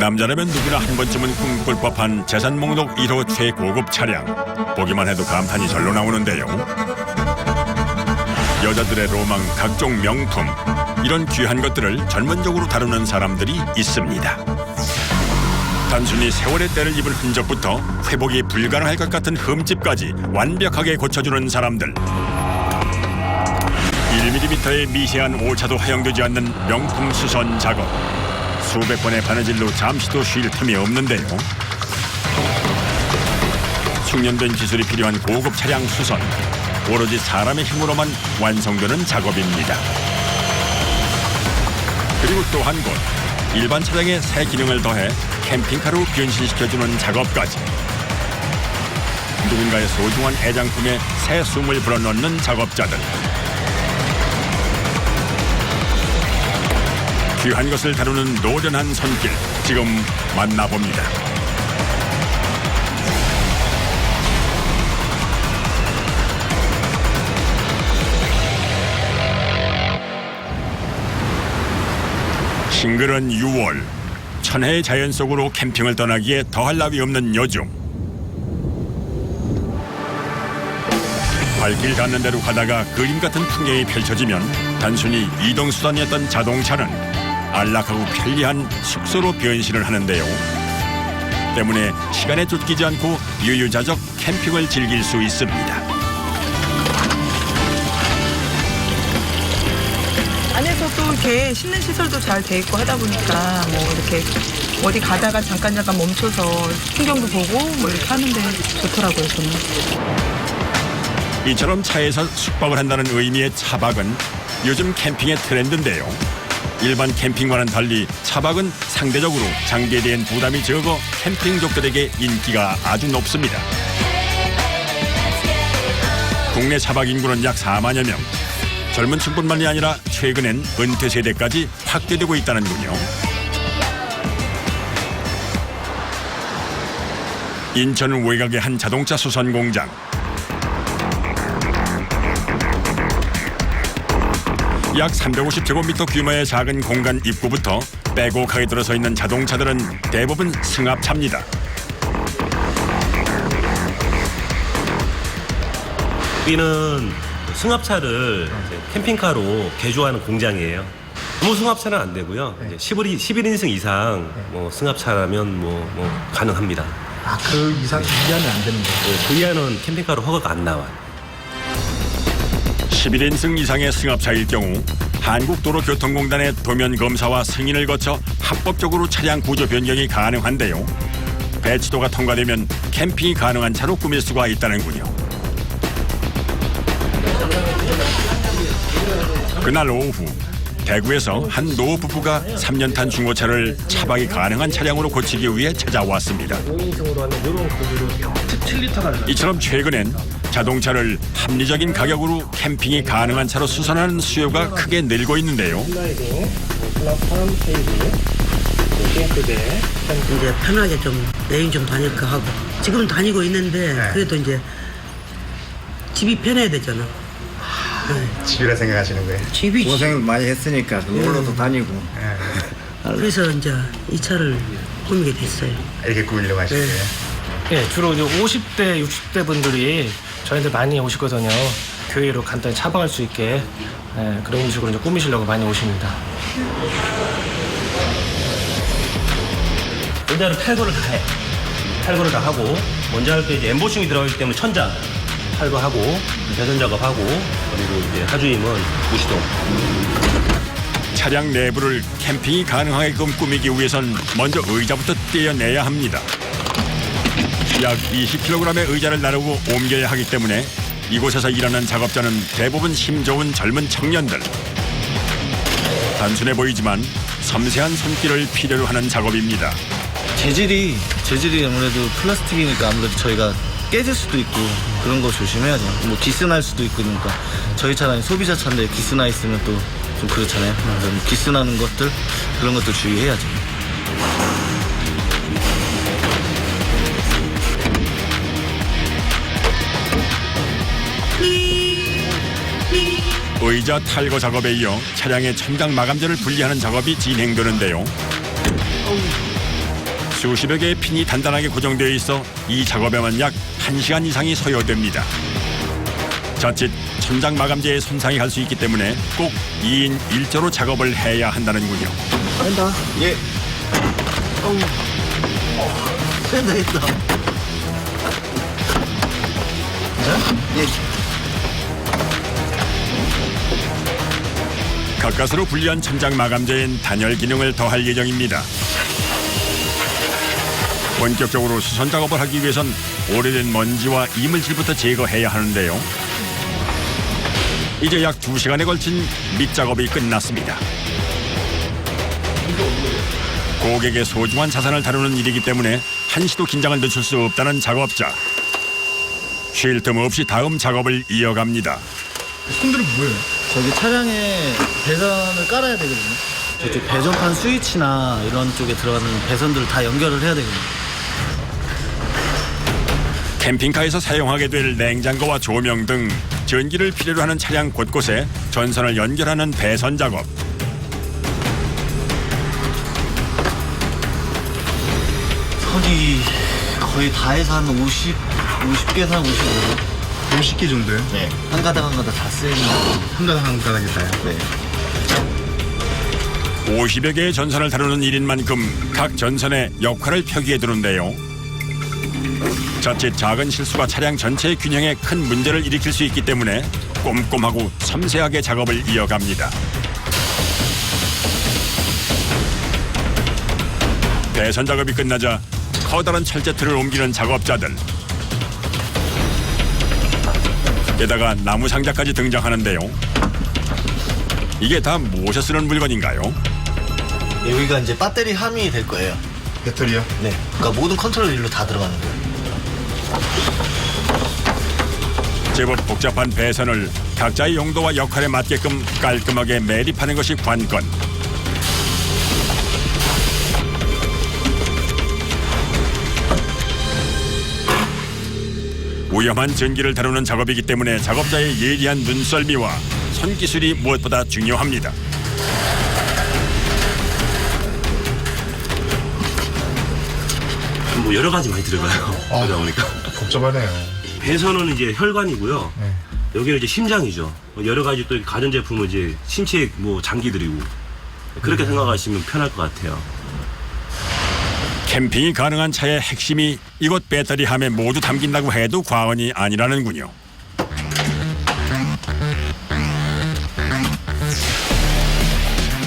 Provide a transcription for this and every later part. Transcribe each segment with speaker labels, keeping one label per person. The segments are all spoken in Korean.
Speaker 1: 남자라면 누구나 한 번쯤은 꿈꿀 법한 재산 목록 1호 최고급 차량. 보기만 해도 감탄이 절로 나오는데요. 여자들의 로망, 각종 명품, 이런 귀한 것들을 전문적으로 다루는 사람들이 있습니다. 단순히 세월의 때를 입은 흔적부터 회복이 불가능할 것 같은 흠집까지 완벽하게 고쳐주는 사람들. 1mm의 미세한 오차도 허용되지 않는 명품 수선 작업. 수백 번의 바느질로 잠시도 쉴 틈이 없는데요. 숙련된 기술이 필요한 고급 차량 수선. 오로지 사람의 힘으로만 완성되는 작업입니다. 그리고 또 한 곳. 일반 차량에 새 기능을 더해 캠핑카로 변신시켜주는 작업까지. 누군가의 소중한 애장품에 새 숨을 불어넣는 작업자들. 귀한 것을 다루는 노련한 손길, 지금 만나봅니다. 싱그런 6월, 천혜의 자연 속으로 캠핑을 떠나기에 더할 나위 없는 요즘. 발길 닿는 대로 가다가 그림 같은 풍경이 펼쳐지면 단순히 이동수단이었던 자동차는 안락하고 편리한 숙소로 변신을 하는데요. 때문에 시간에 쫓기지 않고 유유자적 캠핑을 즐길 수 있습니다.
Speaker 2: 안에서 또 이렇게 씻는 시설도 잘 돼 있고 하다 보니까 뭐 이렇게 어디 가다가 잠깐 멈춰서 풍경도 보고 뭐 이렇게 하는데 좋더라고요, 저는.
Speaker 1: 이처럼 차에서 숙박을 한다는 의미의 차박은 요즘 캠핑의 트렌드인데요. 일반 캠핑과는 달리 차박은 상대적으로 장비에 대한 부담이 적어 캠핑족들에게 인기가 아주 높습니다. 국내 차박 인구는 약 4만여 명. 젊은 층뿐만이 아니라 최근엔 은퇴 세대까지 확대되고 있다는군요. 인천 외곽의 한 자동차 수선 공장. 약 350제곱미터 규모의 작은 공간 입구부터 빼곡하게 들어서 있는 자동차들은 대부분 승합차입니다.
Speaker 3: 여기는 승합차를 캠핑카로 개조하는 공장이에요. 아무 승합차는 안 되고요.
Speaker 4: 네.
Speaker 3: 11인승 이상 뭐 승합차라면 뭐 가능합니다.
Speaker 4: 아, 그 이상 이하는 안 되는 거예요?
Speaker 3: 그 이하는 캠핑카로 허가가 안 나와요.
Speaker 1: 11인승 이상의 승합차일 경우 한국도로교통공단의 도면 검사와 승인을 거쳐 합법적으로 차량 구조 변경이 가능한데요. 배치도가 통과되면 캠핑이 가능한 차로 꾸밀 수가 있다는군요. 그날 오후 대구에서 한 노부부가 3년 탄 중고차를 차박이 가능한 차량으로 고치기 위해 찾아왔습니다. 이처럼 최근엔 자동차를 합리적인 가격으로 캠핑이 가능한 차로 수선하는 수요가 크게 늘고 있는데요.
Speaker 5: 이제 편하게 좀 여행 좀 다닐까 하고 지금 다니고 있는데 그래도 이제 집이 편해야 되잖아.
Speaker 4: 집이라 생각하시는 거예요?
Speaker 5: 집이
Speaker 6: 고생 많이 했으니까 놀러도 다니고.
Speaker 5: 그래서 이제 이 차를 꾸미게 됐어요.
Speaker 4: 이렇게 꾸미려고 하시는 거예요?
Speaker 7: 예, 주로 이제 50대, 60대 분들이 저희한테 많이 오시거든요. 교회로 간단히 차박할 수 있게 그런 식으로 이제 꾸미시려고 많이 오십니다.
Speaker 3: 일단은 탈거를 다 해. 탈거를 다 하고 먼저 할 때 이제 엠보싱이 들어가기 때문에 천장 탈거하고 배선 작업하고 그리고 이제 하주임은 무시동.
Speaker 1: 차량 내부를 캠핑이 가능하게끔 꾸미기 위해선 먼저 의자부터 떼어내야 합니다. 약 20kg의 의자를 나르고 옮겨야 하기 때문에 이곳에서 일하는 작업자는 대부분 힘 좋은 젊은 청년들. 단순해 보이지만 섬세한 손길을 필요로 하는 작업입니다.
Speaker 6: 재질이 아무래도 플라스틱이니까 아무래도 저희가 깨질 수도 있고 그런 거 조심해야죠. 뭐 기스날 수도 있고 그러니까 저희 차량이 소비자 차인데 기스나 있으면 또 좀 그렇잖아요. 그래서 기스나는 것들 그런 것도 주의해야죠.
Speaker 1: 의자 탈거 작업에 이어 차량의 천장 마감재를 분리하는 작업이 진행되는데요. 수십여 개의 핀이 단단하게 고정되어 있어 이 작업에만 약 1시간 이상이 소요됩니다. 자칫 천장 마감재에 손상이 갈 수 있기 때문에 꼭 2인 1조로 작업을 해야 한다는군요.
Speaker 6: 한다. 예. 어우. 된다. 예.
Speaker 1: 가까스로 분리한 천장 마감재엔 단열 기능을 더할 예정입니다. 본격적으로 수선 작업을 하기 위해선 오래된 먼지와 이물질부터 제거해야 하는데요. 이제 약 2시간에 걸친 밑작업이 끝났습니다. 고객의 소중한 자산을 다루는 일이기 때문에 한시도 긴장을 늦출 수 없다는 작업자. 쉴 틈 없이 다음 작업을 이어갑니다.
Speaker 4: 손들은 뭐예요?
Speaker 6: 저기 차량에 배선을 깔아야 되거든요. 저쪽 배전판 스위치나 이런 쪽에 들어가는 배선들을 다 연결을 해야 되거든요.
Speaker 1: 캠핑카에서 사용하게 될 냉장고와 조명 등 전기를 필요로 하는 차량 곳곳에 전선을 연결하는 배선 작업.
Speaker 6: 선이 거의 다 해서 한 50개에서 한 55개.
Speaker 4: 50개 정도요?
Speaker 6: 네. 한 가닥 한 가닥 다 쓰이는
Speaker 4: 한 가닥에 다요?
Speaker 6: 네.
Speaker 1: 50여 개의 전선을 다루는 일인 만큼 각 전선의 역할을 표기해 두는데요. 자칫 작은 실수가 차량 전체의 균형에 큰 문제를 일으킬 수 있기 때문에 꼼꼼하고 섬세하게 작업을 이어갑니다. 배선 작업이 끝나자 커다란 철제틀을 옮기는 작업자들. 게다가 나무 상자까지 등장하는데요. 이게 다 무엇에 쓰는 물건인가요?
Speaker 6: 여기가 이제 배터리 함이 될 거예요.
Speaker 4: 배터리요?
Speaker 6: 네. 그러니까 모든 컨트롤 일로 다 들어가는 거예요.
Speaker 1: 제법 복잡한 배선을 각자의 용도와 역할에 맞게끔 깔끔하게 매립하는 것이 관건. 위험한 전기를 다루는 작업이기 때문에 작업자의 예리한 눈썰미와 손기술이 무엇보다 중요합니다.
Speaker 3: 뭐 여러 가지 많이 들어가요. 그러다 보니까.
Speaker 4: 복잡하네요.
Speaker 3: 배선은 이제 혈관이고요. 여기는 이제 심장이죠. 여러 가지 또 가전제품은 이제 신체 뭐 장기들이고 그렇게 생각하시면 편할 것 같아요.
Speaker 1: 캠핑이 가능한 차의 핵심이 이곳 배터리함에 모두 담긴다고 해도 과언이 아니라는군요.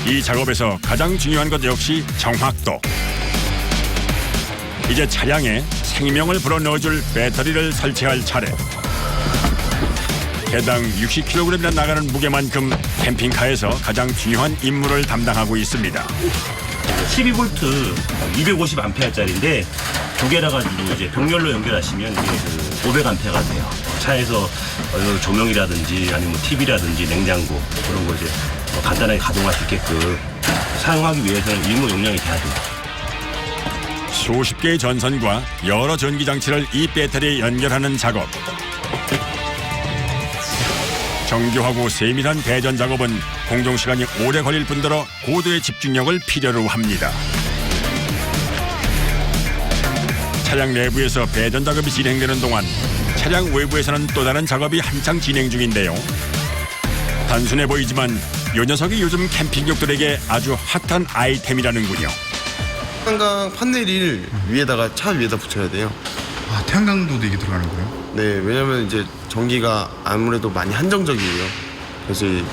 Speaker 1: 이 작업에서 가장 중요한 것 역시 정확도. 이제 차량에 생명을 불어넣어줄 배터리를 설치할 차례. 해당 60kg이나 나가는 무게만큼 캠핑카에서 가장 중요한 임무를 담당하고 있습니다.
Speaker 3: 12V 250A짜리인데 두 개라 가지고 이제 병렬로 연결하시면 이게 500A가 돼요. 차에서 조명이라든지 아니면 TV라든지 냉장고 그런 거 이제 간단하게 가동할 수 있게끔 사용하기 위해서는 일무 용량이 돼야 돼요.
Speaker 1: 수십 개의 전선과 여러 전기 장치를 이 배터리에 연결하는 작업. 정교하고 세밀한 배전 작업은 공정 시간이 오래 걸릴 뿐더러 고도의 집중력을 필요로 합니다. 차량 내부에서 배전 작업이 진행되는 동안 차량 외부에서는 또 다른 작업이 한창 진행 중인데요. 단순해 보이지만 이 녀석이 요즘 캠핑족들에게 아주 핫한 아이템이라는군요.
Speaker 8: 태양광 판넬을 위에다가 차 위에다 붙여야 돼요.
Speaker 4: 아, 태양광도도 이게 들어가는 거예요?
Speaker 8: 네, 왜냐면 이제 전기가 아무래도 많이 한정적이에요. 그래서 이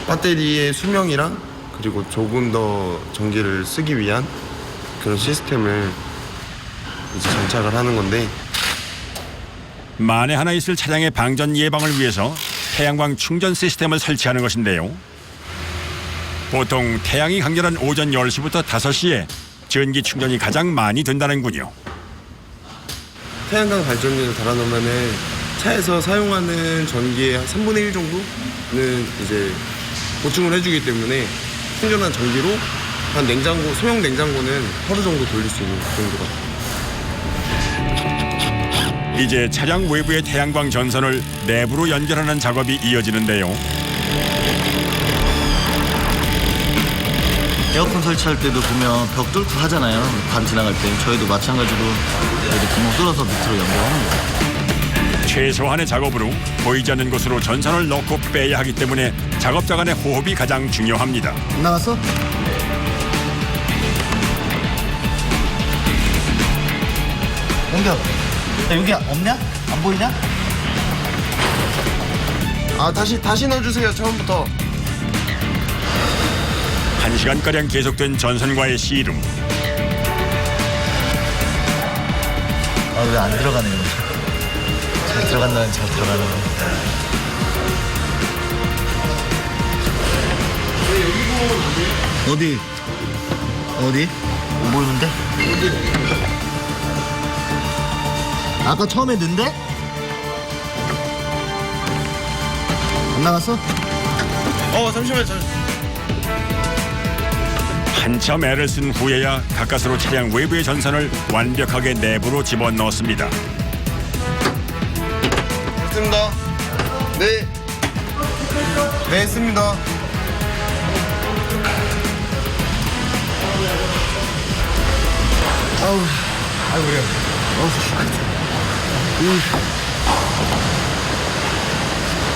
Speaker 8: 배터리의 수명이랑 그리고 조금 더 전기를 쓰기 위한 그런 시스템을 이제 장착을 하는 건데
Speaker 1: 만에 하나 있을 차량의 방전 예방을 위해서 태양광 충전 시스템을 설치하는 것인데요. 보통 태양이 강렬한 오전 10시부터 5시에 전기 충전이 가장 많이 된다는군요.
Speaker 8: 태양광 발전기를 달아놓으면은 차에서 사용하는 전기의 한 3분의 1 정도는 이제 보충을 해주기 때문에 충전한 전기로 한 냉장고, 소형 냉장고는 하루 정도 돌릴 수 있는 정도가.
Speaker 1: 이제 차량 외부의 태양광 전선을 내부로 연결하는 작업이 이어지는데요.
Speaker 6: 에어컨 설치할 때도 보면 벽 뚫고 하잖아요. 반 지나갈 때. 저희도 마찬가지로 여기 구멍 뚫어서 밑으로 연결하는 거예요.
Speaker 1: 최소한의 작업으로 보이지 않는 곳으로 전선을 넣고 빼야 하기 때문에 작업자 간의 호흡이 가장 중요합니다.
Speaker 6: 안 나갔어? 연결. 야, 여기 없냐? 안 보이냐?
Speaker 8: 아 다시 넣어주세요 처음부터.
Speaker 1: 1시간가량 계속된 전선과의 씨름.
Speaker 6: 아, 왜 안 들어가네요. 잘 들어간다는 잘 들어가는 거. 어디? 어디? 안 보이는데? 아까 처음에 넣은데? 안 나갔어?
Speaker 8: 잠시만요.
Speaker 1: 한참 애를 쓴 후에야 가까스로 차량 외부의 전선을 완벽하게 내부로 집어넣었습니다.
Speaker 8: 됐습니다. 네. 네 했습니다.
Speaker 4: 아이고요.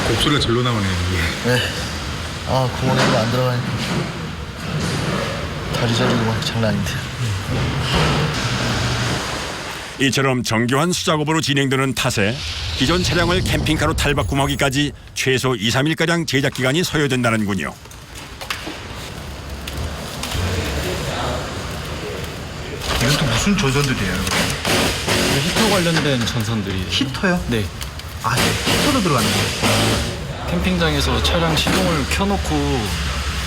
Speaker 4: 곡소리가 절로 나오네요, 이게.
Speaker 6: 네. 아, 구멍에 안 들어가니까. 다리 저리고 막 장난 아닌데.
Speaker 1: 이처럼 정교한 수작업으로 진행되는 탓에 기존 차량을 캠핑카로 탈바꿈하기까지 최소 2, 3일가량 제작 기간이 소요된다는군요.
Speaker 4: 이건 또 무슨 조선들이에요?
Speaker 9: 히터 관련된 전선들이.
Speaker 4: 히터요?
Speaker 9: 네.
Speaker 4: 아, 히터로 들어가는 거예요?
Speaker 9: 캠핑장에서 차량 시동을 켜놓고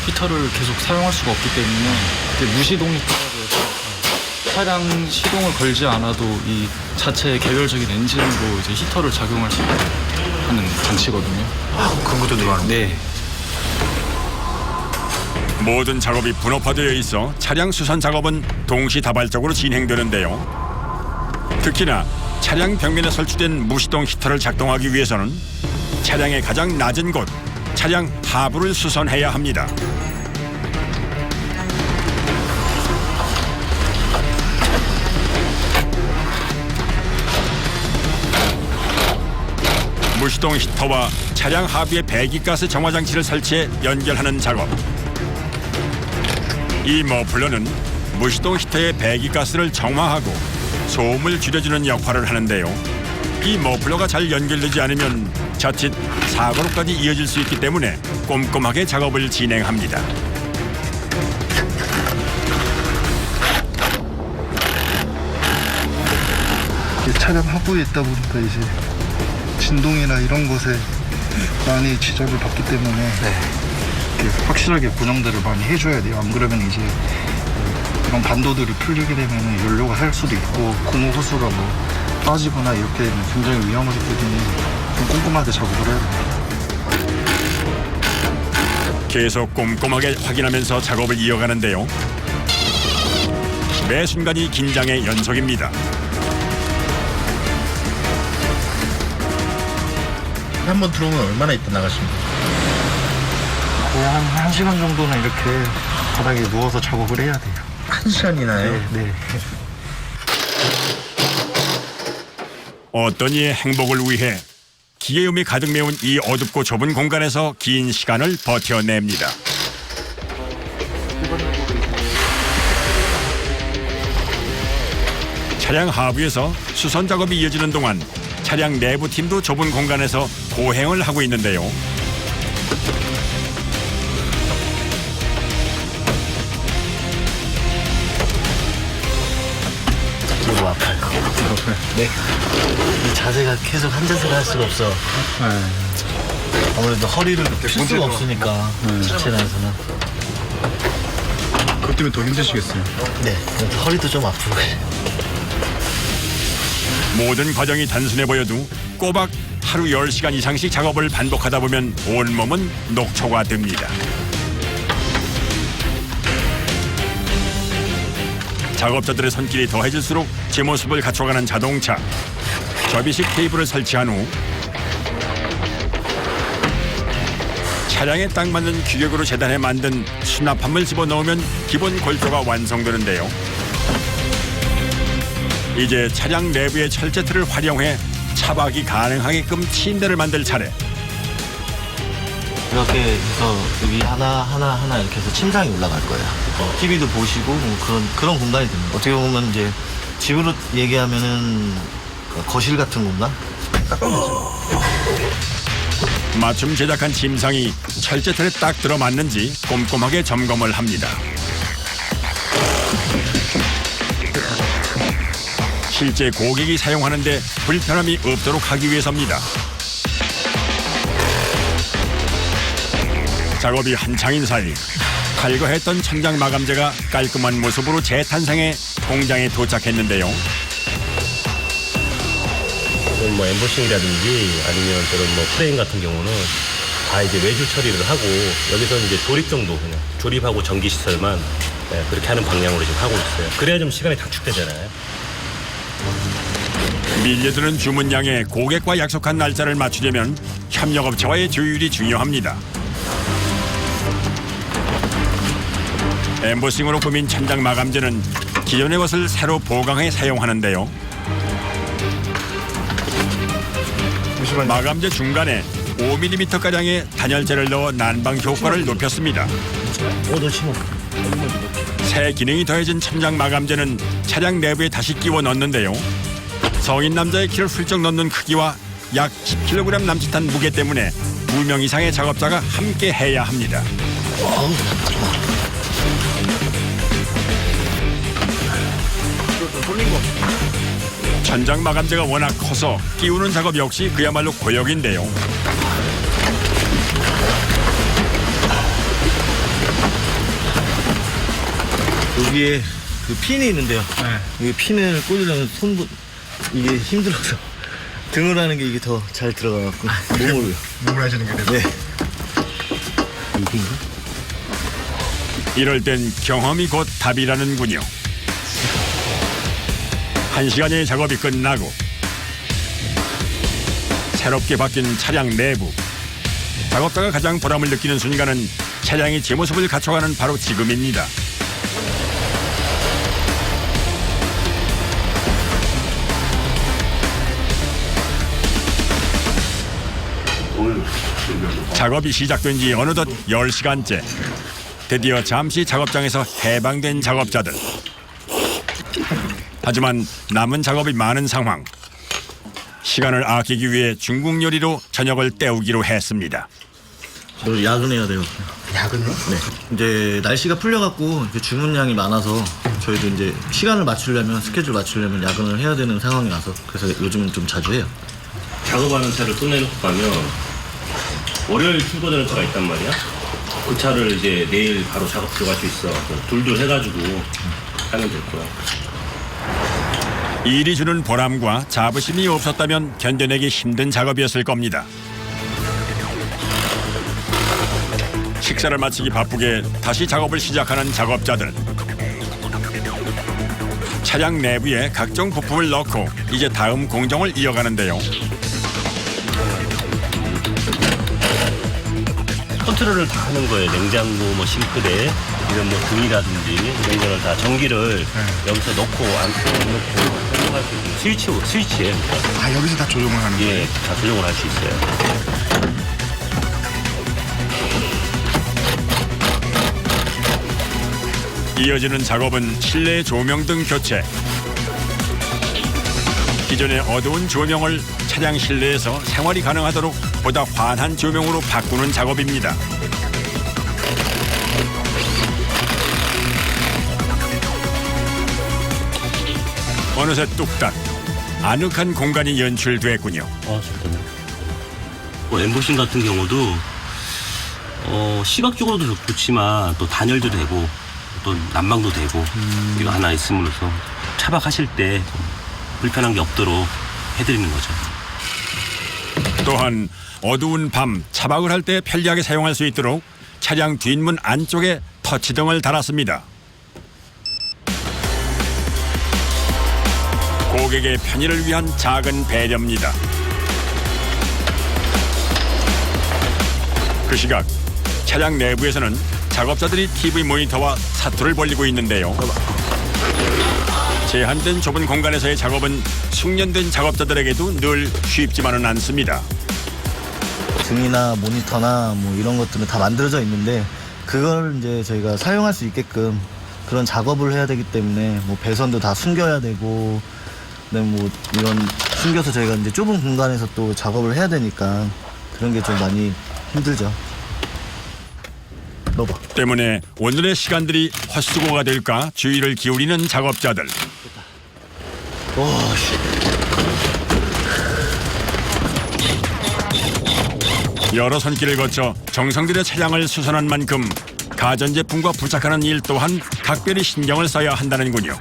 Speaker 9: 히터를 계속 사용할 수가 없기 때문에 무시동 히터라고 해서 차량 시동을 걸지 않아도 이 자체의 개별적인 엔진으로 이제 히터를 작용할 수 하는 장치거든요.
Speaker 4: 그런 것도 들어가는 거예요?
Speaker 9: 네.
Speaker 1: 모든 작업이 분업화되어 있어 차량 수선 작업은 동시다발적으로 진행되는데요. 특히나 차량 벽면에 설치된 무시동 히터를 작동하기 위해서는 차량의 가장 낮은 곳, 차량 하부를 수선해야 합니다. 무시동 히터와 차량 하부에 배기가스 정화장치를 설치해 연결하는 작업. 이 머플러는 무시동 히터의 배기가스를 정화하고 소음을 줄여주는 역할을 하는데요. 이 머플러가 잘 연결되지 않으면 자칫 사고로까지 이어질 수 있기 때문에 꼼꼼하게 작업을 진행합니다.
Speaker 10: 차량 하부에 있다 보니까 이제 진동이나 이런 것에 많이 지적을 받기 때문에 이렇게 확실하게 고정들을 많이 해줘야 돼요. 안 그러면 이제 이런 반도들이 풀리게 되면 연료가 살 수도 있고 고무 호스가 뭐 빠지거나 이렇게 되면 굉장히 위험하기 때문에 좀 꼼꼼하게 작업을 해야 돼요.
Speaker 1: 계속 꼼꼼하게 확인하면서 작업을 이어가는데요. 매 순간이 긴장의 연속입니다.
Speaker 4: 한 번 들어오면 얼마나 있다 나가십니까?
Speaker 10: 거의 한 1시간 정도는 이렇게 바닥에 누워서 작업을 해야 돼요.
Speaker 4: 1시간이나요?
Speaker 10: 네.
Speaker 1: 어떤 이의 행복을 위해 기계음이 가득 메운 이 어둡고 좁은 공간에서 긴 시간을 버텨냅니다. 차량 하부에서 수선 작업이 이어지는 동안 차량 내부 팀도 좁은 공간에서 고행을 하고 있는데요.
Speaker 6: 너무 아파요. 네. 이 자세가 계속 한 자세를 할 수가 없어. 아무래도 허리를 펼 수가 없으니까 자체에서는.
Speaker 4: 그것 때문에 더 힘드시겠어요?
Speaker 6: 네. 허리도 좀 아프고.
Speaker 1: 모든 과정이 단순해 보여도 꼬박 하루 10시간 이상씩 작업을 반복하다 보면 온몸은 녹초가 됩니다. 작업자들의 손길이 더해질수록 제 모습을 갖춰가는 자동차. 접이식 테이블을 설치한 후 차량에 딱 맞는 규격으로 재단해 만든 수납함을 집어넣으면 기본 골조가 완성되는데요. 이제 차량 내부의 철제틀을 활용해 차박이 가능하게끔 침대를 만들 차례.
Speaker 6: 이렇게 해서 여기 하나 이렇게 해서 침상이 올라갈 거예요. TV도 보시고 뭐 그런 공간이 됩니다. 어떻게 보면 이제 집으로 얘기하면은 거실 같은 공간?
Speaker 1: 맞춤 제작한 침상이 철제틀에 딱 들어맞는지 꼼꼼하게 점검을 합니다. 실제 고객이 사용하는데 불편함이 없도록 하기 위해서입니다. 작업이 한창인 사이 칼거했던 천장 마감재가 깔끔한 모습으로 재탄생해 공장에 도착했는데요.
Speaker 3: 뭐 엠보싱이라든지 아니면 저런 뭐 프레임 같은 경우는 다 이제 외주 처리를 하고 여기서 이제 조립 정도 그냥 조립하고 전기 시설만 그렇게 하는 방향으로 지금 하고 있어요. 그래야 좀 시간이 단축되잖아요.
Speaker 1: 밀려드는 주문량에 고객과 약속한 날짜를 맞추려면 협력업체와의 조율이 중요합니다. 엠보싱으로 꾸민 천장 마감재는 기존의 것을 새로 보강해 사용하는데요. 마감재 중간에 5mm가량의 단열재를 넣어 난방 효과를 높였습니다. 새 기능이 더해진 천장 마감재는 차량 내부에 다시 끼워 넣는데요. 성인 남자의 키를 훌쩍 넘는 크기와 약 10kg 남짓한 무게 때문에 2명 이상의 작업자가 함께 해야 합니다. 천장 마감재가 워낙 커서 끼우는 작업 역시 그야말로 고역인데요.
Speaker 6: 여기에 그 핀이 있는데요. 이 핀을 꽂으려면 이게 힘들어서 등을 하는 게 이게 더 잘 들어가갖고 몸으로요.
Speaker 4: 몸을 하시는 게 돼요?
Speaker 6: 네.
Speaker 1: 이럴 땐 경험이 곧 답이라는군요. 1시간의 작업이 끝나고 새롭게 바뀐 차량 내부. 작업자가 가장 보람을 느끼는 순간은 차량이 제 모습을 갖춰가는 바로 지금입니다. 작업이 시작된 지 어느덧 10시간째. 드디어 잠시 작업장에서 해방된 작업자들. 하지만 남은 작업이 많은 상황. 시간을 아끼기 위해 중국 요리로 저녁을 때우기로 했습니다.
Speaker 6: 저 야근해야 돼요.
Speaker 4: 야근요?
Speaker 6: 네. 이제 날씨가 풀려갖고 주문량이 많아서 저희도 이제 시간을 맞추려면 스케줄 맞추려면 야근을 해야 되는 상황이라서 그래서 요즘은 좀 자주 해요.
Speaker 3: 작업하는 차를 꺼내놓고 가면 월요일 출고되는 차가 있단 말이야. 그 차를 이제 내일 바로 작업 들어갈 수 있어. 둘둘 해가지고 하면 될 거야.
Speaker 1: 일이 주는 보람과 자부심이 없었다면 견뎌내기 힘든 작업이었을 겁니다. 식사를 마치기 바쁘게 다시 작업을 시작하는 작업자들. 차량 내부에 각종 부품을 넣고 이제 다음 공정을 이어가는데요.
Speaker 3: 컨트롤을 다 하는 거예요. 냉장고, 뭐 싱크대, 이런 뭐 등이라든지 이런 거를 다 전기를 여기서 넣고 안 넣고 활용할 수 있는 스위치예요.
Speaker 4: 아, 여기서 다 조정을 하는 거예요?
Speaker 3: 예, 다 조정을 할 수 있어요.
Speaker 1: 이어지는 작업은 실내 조명 등 교체. 기존의 어두운 조명을 차량 실내에서 생활이 가능하도록 보다 환한 조명으로 바꾸는 작업입니다. 어느새 뚝딱 아늑한 공간이 연출됐군요.
Speaker 3: 좋다. 뭐 엠보싱 같은 경우도 시각적으로도 좋지만 또 단열도 되고 또 난방도 되고 이거 하나 있음으로써 차박하실 때 불편한 게 없도록 해드리는 거죠.
Speaker 1: 또한 어두운 밤 차박을 할 때 편리하게 사용할 수 있도록 차량 뒷문 안쪽에 터치등을 달았습니다. 고객의 편의를 위한 작은 배려입니다. 그 시각 차량 내부에서는 작업자들이 TV 모니터와 사투를 벌이고 있는데요. 제한된 좁은 공간에서의 작업은 숙련된 작업자들에게도 늘 쉽지만은 않습니다.
Speaker 6: 등이나 모니터나 뭐 이런 것들은 다 만들어져 있는데 그걸 이제 저희가 사용할 수 있게끔 그런 작업을 해야 되기 때문에 뭐 배선도 다 숨겨야 되고 그다음에 뭐 이런 숨겨서 저희가 이제 좁은 공간에서 또 작업을 해야 되니까 그런 게 좀 많이 힘들죠. 넣어봐.
Speaker 1: 때문에 오늘의 시간들이 헛수고가 될까 주의를 기울이는 작업자들. 여러 손길을 거쳐 정성 들여 차량을 수선한 만큼 가전제품과 부착하는 일 또한 각별히 신경을 써야 한다는군요.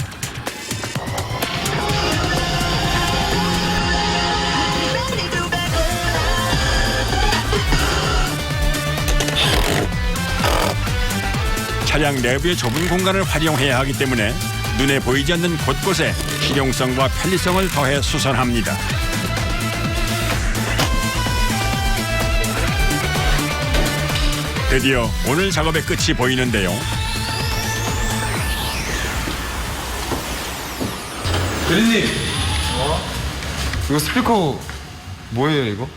Speaker 1: 차량 내부의 좁은 공간을 활용해야 하기 때문에 눈에 보이지 않는 곳곳에 실용성과 편리성을 더해 수선합니다. 드디어 오늘 작업의 끝이 보이는데요.
Speaker 4: 대리님. 이거 스피커 뭐예요 이거?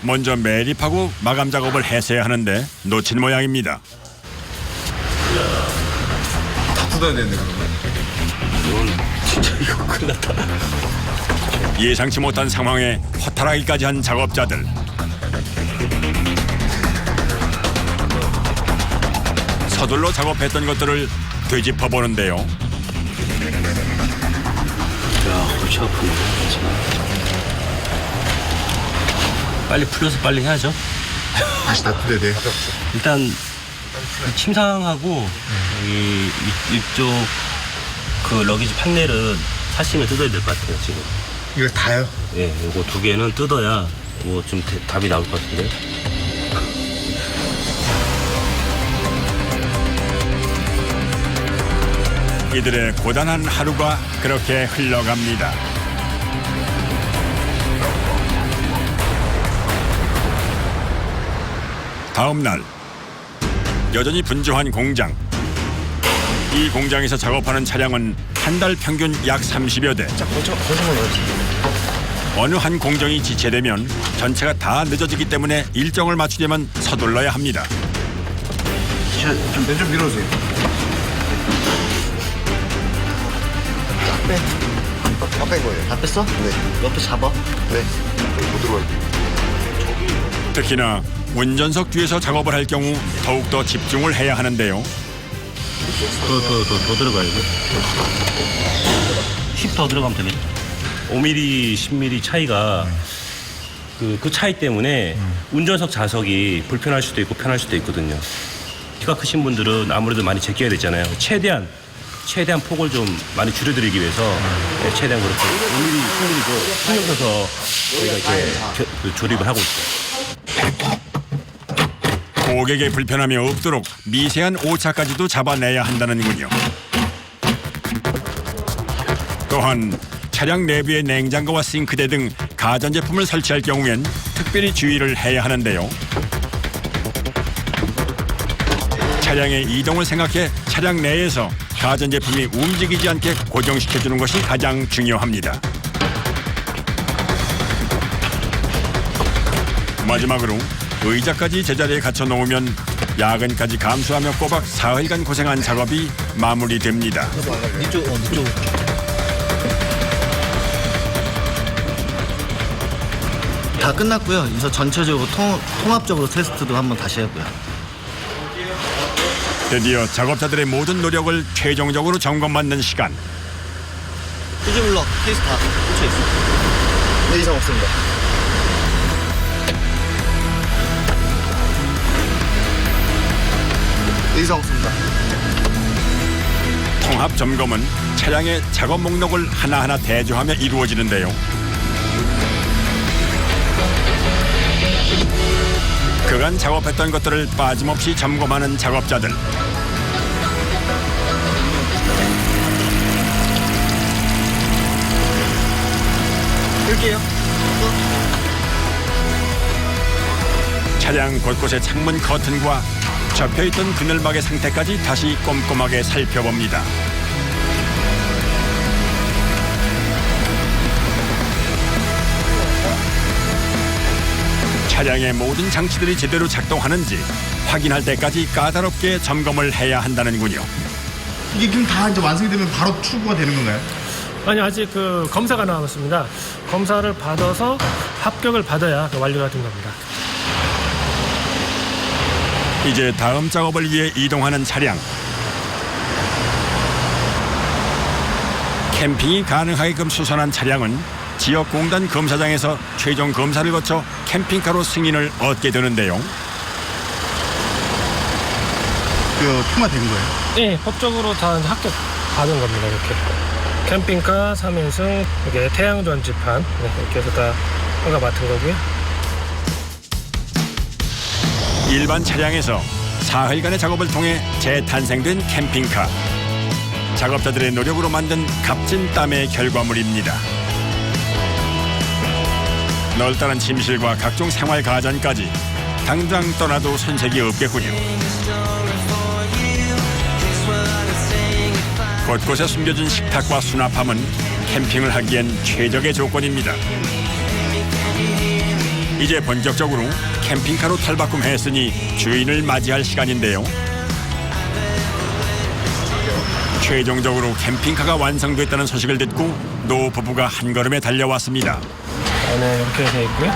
Speaker 1: 먼저 매립하고 마감 작업을 해서야 하는데 놓친 모양입니다.
Speaker 4: 다 뜯어야 되는데 그러면?
Speaker 3: 진짜 이거 큰일 났다.
Speaker 1: 예상치 못한 상황에 허탈하기까지 한 작업자들. 서둘러 작업했던 것들을 되짚어 보는데요.
Speaker 3: 야, 골치 아프네. 빨리 풀려서 빨리 해야죠.
Speaker 4: 다시 다 뜯어야 돼.
Speaker 3: 일단 침상하고 이쪽 그 러기지 판넬은 사심을 뜯어야 될 것 같아요 지금.
Speaker 4: 이거 다요?
Speaker 3: 예, 이거 두 개는 뜯어야 뭐 좀 답이 나올 것 같은데.
Speaker 1: 이들의 고단한 하루가 그렇게 흘러갑니다. 다음 날 여전히 분주한 공장. 이 공장에서 작업하는 차량은 한 달 평균 약 30여 대. 어느 한 공정이 지체되면 전체가 다 늦어지기 때문에 일정을 맞추려면 서둘러야 합니다.
Speaker 4: 좀 밀어주세요. 다 뺀 거예요.
Speaker 6: 다 뺐어?
Speaker 4: 네.
Speaker 6: 옆에 잡아.
Speaker 4: 네. 못 들어가요.
Speaker 1: 특히나 운전석 뒤에서 작업을 할 경우 더욱더 집중을 해야 하는데요.
Speaker 3: 더 들어가야죠. 10 더 들어가면 되네. 5mm, 10mm 차이가 그 차이 때문에 운전석 좌석이 불편할 수도 있고 편할 수도 있거든요. 키가 크신 분들은 아무래도 많이 제껴야 되잖아요. 최대한 폭을 좀 많이 줄여드리기 위해서 최대한 그렇게 5mm, 10mm도 신경 써서 저희가 이렇게 조립을 하고 있어요.
Speaker 1: 고객의 불편함이 없도록 미세한 오차까지도 잡아내야 한다는군요. 또한 차량 내부의 냉장고와 싱크대 등 가전제품을 설치할 경우엔 특별히 주의를 해야 하는데요. 차량의 이동을 생각해 차량 내에서 가전제품이 움직이지 않게 고정시켜주는 것이 가장 중요합니다. 마지막으로 의자까지 제자리에 갖춰 놓으면 야근까지 감수하며 꼬박 사흘간 고생한 작업이 마무리됩니다.
Speaker 6: 이쪽. 다 끝났고요. 그래서 전체적으로 통합적으로 테스트도 한번 다시 했고요.
Speaker 1: 드디어 작업자들의 모든 노력을 최종적으로 점검받는 시간.
Speaker 6: 휴지블럭 케이스 다 꽂혀 있어.
Speaker 4: 네, 이상 없습니다. 네, 이상 없습니다.
Speaker 1: 통합 점검은 차량의 작업 목록을 하나하나 대조하며 이루어지는데요. 그간 작업했던 것들을 빠짐없이 점검하는 작업자들.
Speaker 6: 끌게요.
Speaker 1: 차량 곳곳의 창문 커튼과 접혀있던 그늘막의 상태까지 다시 꼼꼼하게 살펴봅니다. 차량의 모든 장치들이 제대로 작동하는지 확인할 때까지 까다롭게 점검을 해야 한다는군요.
Speaker 11: 이게 지금 다 이제 완성이 되면 바로 출고가 되는 건가요?
Speaker 7: 아니 아직 그 검사가 남았습니다. 검사를 받아서 합격을 받아야 완료가 된 겁니다.
Speaker 1: 이제 다음 작업을 위해 이동하는 차량. 캠핑이 가능하게끔 수선한 차량은 지역 공단 검사장에서 최종 검사를 거쳐 캠핑카로 승인을 얻게 되는데요.
Speaker 11: 통과된 거예요?
Speaker 7: 네, 법적으로 다 합격 받은 겁니다. 이렇게 캠핑카 3인승 이게 태양 전지판 이렇게 해서 다 허가 맡은 거고요.
Speaker 1: 일반 차량에서 사흘간의 작업을 통해 재탄생된 캠핑카. 작업자들의 노력으로 만든 값진 땀의 결과물입니다. 널따른 침실과 각종 생활 가전까지 당장 떠나도 손색이 없겠군요. 곳곳에 숨겨진 식탁과 수납함은 캠핑을 하기엔 최적의 조건입니다. 이제 본격적으로 캠핑카로 탈바꿈했으니 주인을 맞이할 시간인데요. 최종적으로 캠핑카가 완성됐다는 소식을 듣고 노 부부가 한 걸음에 달려왔습니다.
Speaker 7: 네, 이렇게 되어 있고요.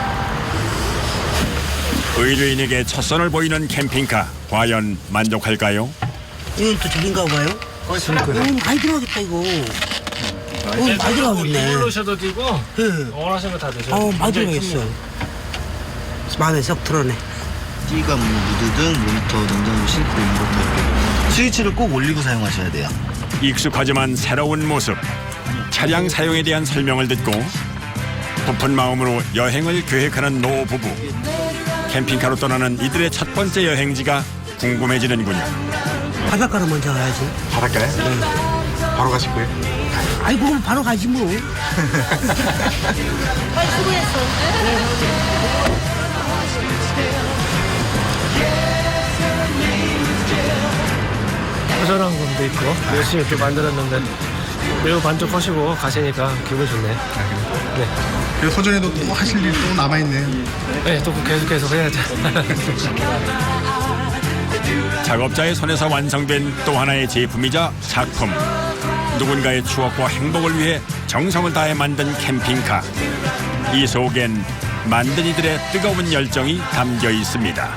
Speaker 1: 의뢰인에게 첫 선을 보이는 캠핑카, 과연 만족할까요?
Speaker 5: 이건 또 저긴가 봐요? 많이 들어가겠다 이거. 많이 들어가겠네.
Speaker 7: 올르셔도 되고 원하시는 거 다 되죠.
Speaker 5: 많이 들어가겠어. 마음에 썩 들어네.
Speaker 6: 띠가 뭐 무드등 모니터 냉장고 싱크 인버터 이렇게 스위치를 꼭 올리고 사용하셔야 돼요.
Speaker 1: 익숙하지만 새로운 모습. 차량 사용에 대한 설명을 듣고 부푼 마음으로 여행을 계획하는 노 부부. 캠핑카로 떠나는 이들의 첫 번째 여행지가 궁금해지는군요.
Speaker 5: 바닷가로 먼저 가야지.
Speaker 11: 바닷가에?
Speaker 5: 네.
Speaker 11: 바로 가실 거예요?
Speaker 5: 아이고 그럼 바로 가지 뭐.
Speaker 7: 허전한 감도 있고 열심히 또 만들었는데 매우 만족하시고 가시니까 기분 좋네. 네.
Speaker 11: 그리고 소전에도 또 하실 일 또 남아있네요.
Speaker 7: 네, 또 계속해서 해야죠.
Speaker 1: 작업자의 손에서 완성된 또 하나의 제품이자 작품. 누군가의 추억과 행복을 위해 정성을 다해 만든 캠핑카. 이 속엔 만든 이들의 뜨거운 열정이 담겨 있습니다.